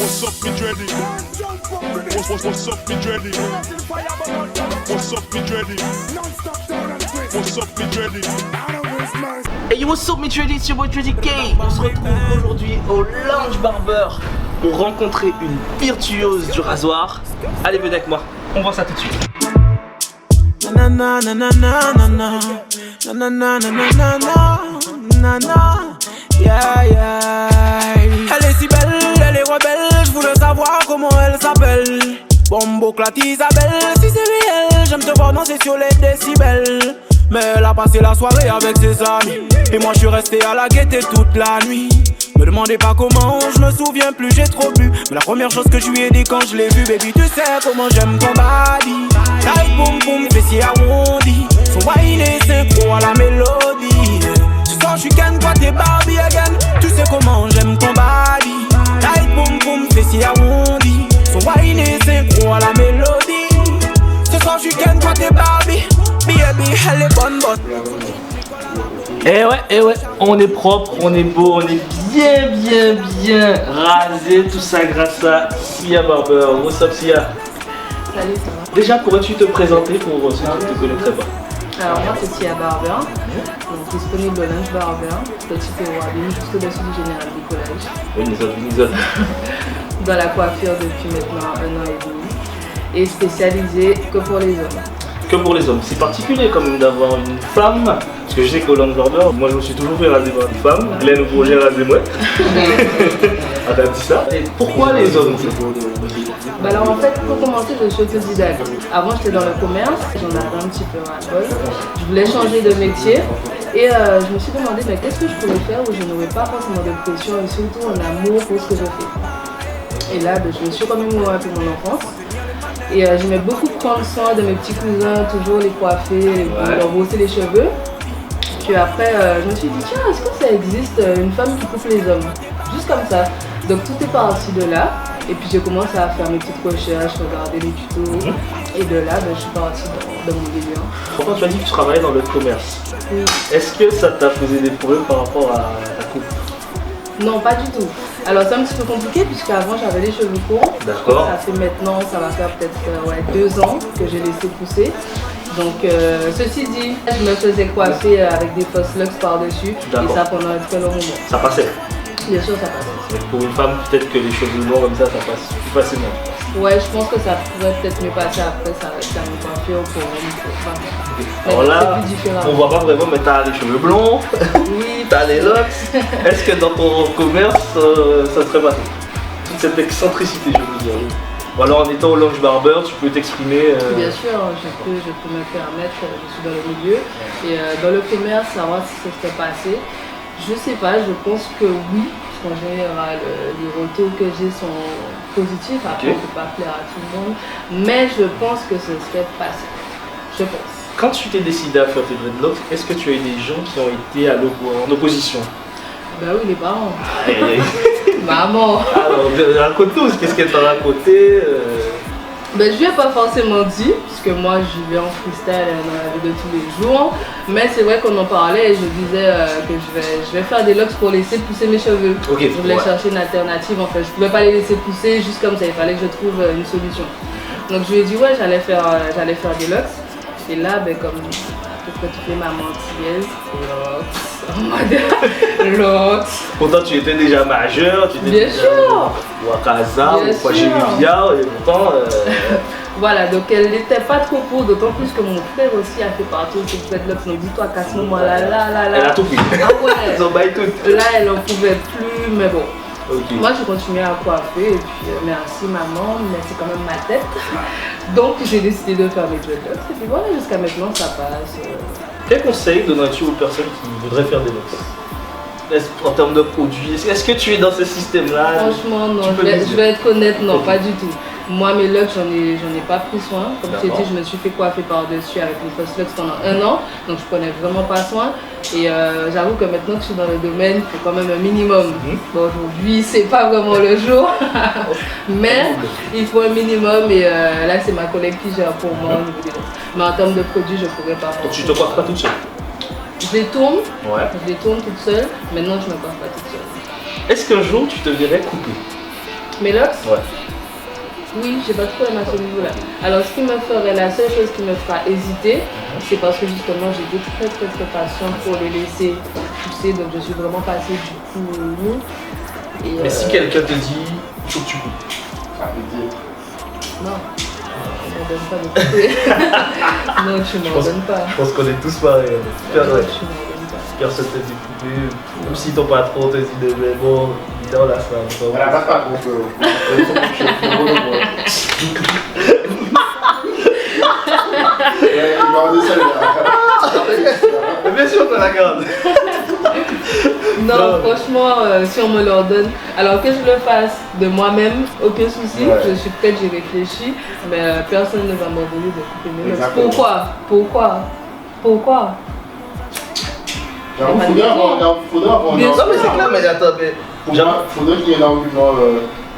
What's up, me dready? What's up, me dready? What's up, me dready? What's up, me dready? Hey yo, what's up, me dready? C'est your boy Dready K. On se retrouve aujourd'hui au Lounge Barber pour rencontrer une virtuose du rasoir. Allez, venez avec moi, on voit ça tout de suite. Na na na na na na na na na na na na na. Yeah, yeah. Elle est si belle, elle est rebelle. Je voulais savoir comment elle s'appelle. Bombo Clat Isabelle. Si c'est réel, j'aime te voir danser sur les décibels. Mais elle a passé la soirée avec ses amis. Et moi je suis resté à la gaieté toute la nuit. Me demandez pas comment, je me souviens plus, j'ai trop bu. Mais la première chose que je lui ai dit quand je l'ai vu, baby, tu sais comment j'aime ton body. Tight boum boum, fessier arrondi. Son wine est synchro à la mélodie. Ce soir je suis Ken, toi t'es Barbie again. Tu sais comment j'aime ton body. Tight boum boum, fessier arrondi. Son wine est synchro à la mélodie. Ce soir je suis Ken, toi t'es Barbie. Baby, elle est bonne bonne. Eh ouais, on est propre, on est beau, on est bien rasé, tout ça grâce à Sia Barber. What's up, Sia? Salut, ça va? Déjà, pourrais-tu te présenter pour ceux qui ne te connaîtraient pas? Alors moi c'est Sia Barber, donc disponible au Lounge Barber, petit Péroabine, juste au-dessus du Général du Collège. Une zone. Dans la coiffure depuis maintenant 1 an et demi. Et spécialisée que pour les hommes. Que pour les hommes, c'est particulier quand même d'avoir une femme, parce que je sais qu'au Lounge Barber, moi je me suis toujours fait raser par une femme, Glenn Bourget rasé moi. Ah t'as dit ça? Et pourquoi les hommes? Bah alors en fait, pour commencer, je suis autodidacte. Avant j'étais dans le commerce, j'en avais un petit peu ras-le-bol. Je voulais changer de métier et je me suis demandé mais qu'est-ce que je pourrais faire où je n'aurais pas forcément de pression et surtout un amour pour ce que je fais. Et là, je me suis remémoré un peu mon enfance. Et j'aimais beaucoup prendre soin de mes petits cousins, toujours les coiffer, leur brosser les cheveux. Puis après, je me suis dit, tiens, est-ce que ça existe une femme qui coupe les hommes? Juste comme ça. Donc tout est parti de là. Et puis j'ai commencé à faire mes petites recherches, regarder les tutos. Et de là, je suis partie dans mon délire. Pourquoi tu as dit que tu travaillais dans le commerce? Oui. Est-ce que ça t'a posé des problèmes par rapport à ta coupe? Non, pas du tout. Alors c'est un petit peu compliqué puisque avant j'avais les cheveux courts. D'accord. Ça fait maintenant, ça va faire peut-être 2 ans que j'ai laissé pousser. Donc ceci dit, je me faisais coiffer avec des fausses locks par-dessus et ça pendant un très long moment. Ça passait? Bien sûr, ça passe. Mais pour une femme, peut-être que les cheveux longs comme ça passe plus facilement. Ouais, je pense que ça pourrait peut-être mieux passer après, ça reste la même coiffure pour une Alors là, plus différent. on voit pas vraiment, mais t'as les cheveux blonds, Oui, t'as les locks. Est-ce que dans ton commerce, ça serait pas toute cette excentricité, je veux dire? Ou alors en étant au Lounge Barber, tu peux t'exprimer. Bien sûr, je peux me permettre, je suis dans le milieu. Et dans le commerce, savoir si ça serait passé. Je sais pas, je pense que oui. En général, les retours que j'ai sont positifs. Après, on ne peut pas plaire à tout le monde. Mais je pense que ce serait passé. Je pense. Quand tu t'es décidé à faire tes dreadlocks, est-ce que tu as eu des gens qui ont été en opposition? Bah oui, les parents. Maman. Alors, raconte-nous, qu'est-ce qu'elle t'a raconté? Ben, je lui ai pas forcément dit, puisque moi je vais en freestyle dans la vie de tous les jours. Mais c'est vrai qu'on en parlait et je disais que je vais faire des locks pour laisser pousser mes cheveux. Okay, je voulais chercher une alternative en fait. Je pouvais pas les laisser pousser juste comme ça, il fallait que je trouve une solution. Donc je lui ai dit ouais, j'allais faire des locks. Et là, ben, comme qu'est-ce que tu fais maman antillaise? Locks. Pourtant tu étais déjà majeur, tu étais Bien déjà sûr. ou à Casa, ou à Gémivia, et pourtant... Voilà, donc elle n'était pas trop pour, d'autant plus que mon frère aussi a fait partie de cette dreadlocks. Donc dis-toi qu'à ce moment-là, Elle a tout pris. Ah ouais. Ils ont baillé tout. Là, elle n'en pouvait plus, mais bon. Okay. Moi, j'ai continué à coiffer et puis merci maman, mais c'est quand même ma tête. Donc j'ai décidé de faire mes dreadlocks et puis voilà, jusqu'à maintenant ça passe. Quel conseil donnerais-tu aux personnes qui voudraient faire des locks? En termes de produits, est-ce que tu es dans ce système-là? Franchement, non, je vais être honnête, non, pas du tout. Moi, mes locks, j'en ai pas pris soin. Comme je t'ai dit, je me suis fait coiffer par-dessus avec les fausses locks pendant 1 an. Donc, je prenais vraiment pas soin. Et j'avoue que maintenant que je suis dans le domaine, il faut quand même un minimum. Bon, aujourd'hui, c'est pas vraiment le jour. Mais il faut un minimum. Et là, c'est ma collègue qui gère pour moi au niveau des locks. Mais en termes de produits, je pourrais pas. Donc, tu te coiffes pas toute seule? Je les tourne. Ouais. Je les tourne toute seule. Maintenant, je me coiffe pas toute seule. Est-ce qu'un jour, tu te verrais couper? Mes locks? Ouais. Oui, j'ai pas trop aimé à ce niveau-là. Alors, ce qui me ferait, la seule chose qui me fera hésiter, c'est parce que justement, j'étais très patiente pour le laisser pousser, donc je suis vraiment passée du coup. Et, Mais si quelqu'un te dit, il faut que tu coupes. Ça veut dire. Non, on m'en donne pas de couper. Non, tu m'en donnes pas. Je pense qu'on est tous pareils. Non, tu m'en donnes pas. Personne t'a dit couper. Même si ton patron te dit de mais bon, il est dans la salle. Elle a pas trop peur. Elle faut que je il m'a rendu celle-là. Bien sûr qu'on la garde. Non, franchement, si on me l'ordonne, alors que je le fasse de moi-même, aucun souci, Ouais. je suis prête, j'y réfléchis, mais personne ne va m'ordonner de couper mes locks. Exactement. Pourquoi Faudrait avoir un Bien sûr. Non, mais c'est clair, mais attends, mais. faudrait qu'il y ait un argument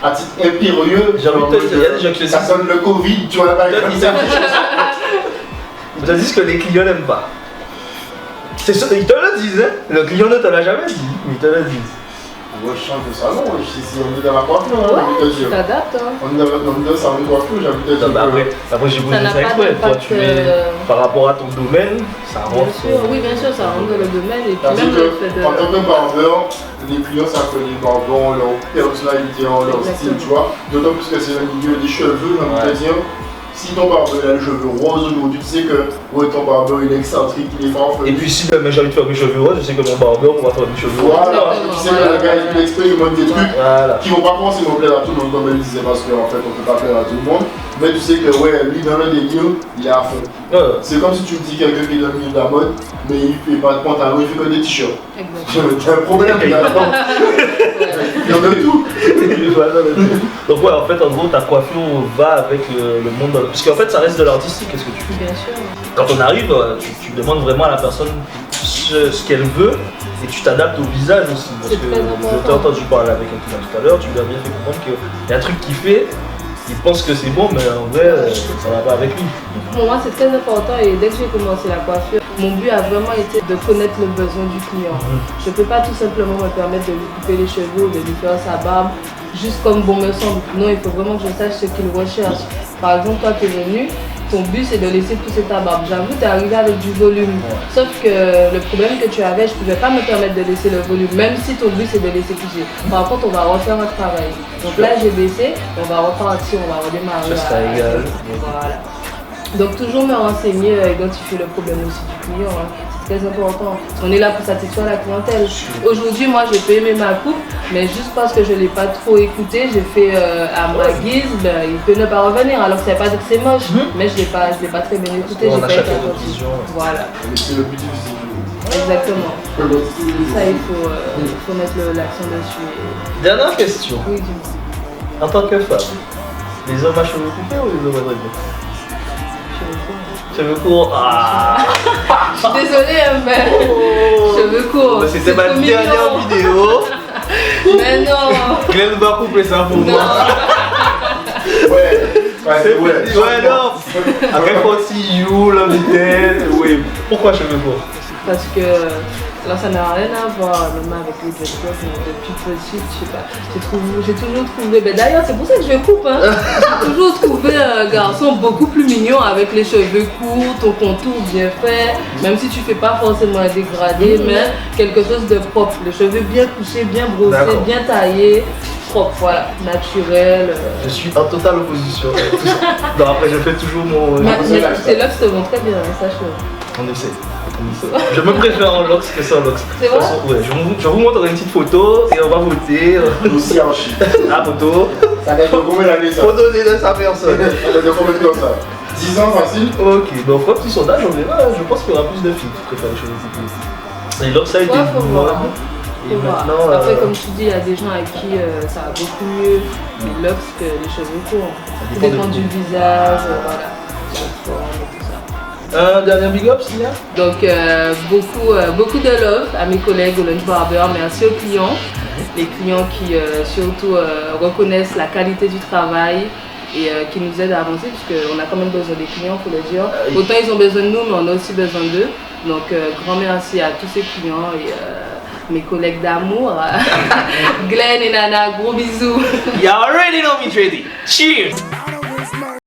à titre impérieux. J'ai envie de te dire, il y a des gens qui le ça sonne le Covid, tu vois, là-bas. Ils te disent que les clients n'aiment pas. C'est ça, ils te le disent, hein. Le client ne te l'a jamais dit, mais ils te le disent. Moi, je change de salon, si on est dans la coiffure, j'ai envie de te Tu dire. t'adaptes, hein. On est dans le salon de coiffure, j'ai envie de te dire. Non, mais après j'ai posé Ça n'a ça pas exprès. Toi, d'impact, tu es. Par rapport à ton domaine, ça Bien rentre. sûr, oui, bien sûr, ça rentre dans le domaine et puis Parce même le fait que, de... en tant que barbeur, les clients savent que les barbeurs ont leur personnalité, ont leur style, Exactement. tu vois. D'autant plus que c'est le milieu des cheveux, j'ai envie de te dire. Si ton barbeur a les cheveux roses aujourd'hui, tu sais que ouais, ton barbeur il est excentrique, il est farfelu. Et puis si demain j'ai envie de faire mes cheveux roses, je sais que mon barbeur on va faire mes cheveux roses. Voilà, tu sais que le gars il exprès, il monte des trucs Voilà. qui vont pas forcément plaire à tout le monde, comme elle disait, parce qu'en fait on peut pas plaire à tout le monde. Mais tu sais que ouais, lui dans le délire, il est à fond. C'est comme si tu me dis quelqu'un qui est dans le milieu de la mode, mais il fait pas de pantalon, il fait que des t-shirts. Exactement. T'as un problème, il y a de tout. Donc ouais, en fait, en gros, ta coiffure va avec le monde. Parce qu'en fait, ça reste de l'artistique, qu'est-ce que tu fais? Bien sûr. Quand on arrive, tu demandes vraiment à la personne ce qu'elle veut et tu t'adaptes au visage aussi. Parce C'est que très je important. t'ai entendu parler avec un client tout à l'heure, tu lui as bien fait comprendre qu'il y a un truc qu'il fait, il pense que c'est bon, mais en vrai, ça va pas avec lui. Pour moi, c'est très important et dès que j'ai commencé la coiffure, mon but a vraiment été de connaître le besoin du client. Je ne peux pas tout simplement me permettre de lui couper les cheveux ou de lui faire sa barbe juste comme bon me semble. Non, il faut vraiment que je sache ce qu'il recherche. Par exemple, toi, tu es venu, ton but c'est de laisser pousser ta barbe. J'avoue, tu es arrivé avec du volume. Sauf que le problème que tu avais, je ne pouvais pas me permettre de laisser le volume, même si ton but c'est de laisser pousser. Par contre, on va refaire un travail. Donc là, j'ai baissé, on va repartir, on va redémarrer. Ce sera égal. Voilà. Donc toujours me renseigner, identifier le problème aussi du client, hein. C'est très important. On est là pour satisfaire la clientèle. Aujourd'hui, moi, j'ai pas aimé ma coupe, mais juste parce que je l'ai pas trop écouté, j'ai fait à ma guise, ben, il peut ne pas revenir. Alors ça veut pas dire que c'est moche, mais je l'ai pas très bien écouté. On j'ai a pas chacun été notre attentive. vision. Voilà, Mais c'est le but difficile. exactement. Ça, il faut mettre l'accent dessus. Dernière question. Oui, dis-moi. En tant que femme, les hommes à cheveux coupés ou les hommes à dreadlocks? Cheveux courts. Ah. Je suis désolée, mais cheveux courts. C'était ma trop dernière mignon. vidéo. Mais non. Glenn va couper ça pour Non. moi. Ouais, non. Après, quand il joue, la vitesse. Oui. Pourquoi cheveux courts? Parce que là ça n'a rien à voir même avec les dreadlocks, mais depuis petite, je sais pas, j'ai toujours trouvé, ben d'ailleurs c'est pour ça que je coupe, hein. J'ai toujours trouvé un garçon beaucoup plus mignon avec les cheveux courts, ton contour bien fait, même si tu fais pas forcément un dégradé, mais quelque chose de propre, les cheveux bien couchés, bien brossés, D'accord. bien taillés, propre, voilà, naturel. Je suis en totale opposition. Non, après, je fais toujours mon. Mais c'est là que je te montre très bien, sache-le. On essaie. Je me préfère en locks que sans locks. C'est vrai? Ouais, je vous montrerai une petite photo et on va voter. Aussi archi. La photo. Ça date de combien d'années ça? Faut donner de sa personne. Ça date de combien de temps ça? 10 ans facile? Ok, donc on fera un petit sondage, on verra. Je pense qu'il y aura plus de filles qui préfèrent les cheveux coupés. Et locks, ça a été Ouais, faut une voir. mode. Et Faut voir. maintenant, Après, comme tu dis, il y a des gens à qui ça va beaucoup mieux les locks que les cheveux courts. Ça dépend dépend de du tout. visage, voilà. La forme et tout ça. un dernier big up, s'il y a. Donc, beaucoup de love à mes collègues au Lunch Barber. Merci aux clients. Les clients qui surtout reconnaissent la qualité du travail et qui nous aident à avancer, puisqu'on a quand même besoin des clients, il faut le dire. Autant ils ont besoin de nous, mais on a aussi besoin d'eux. Donc, grand merci à tous ces clients et mes collègues d'amour, Glenn et Nana, gros bisous. You already know me, Tracy. Cheers!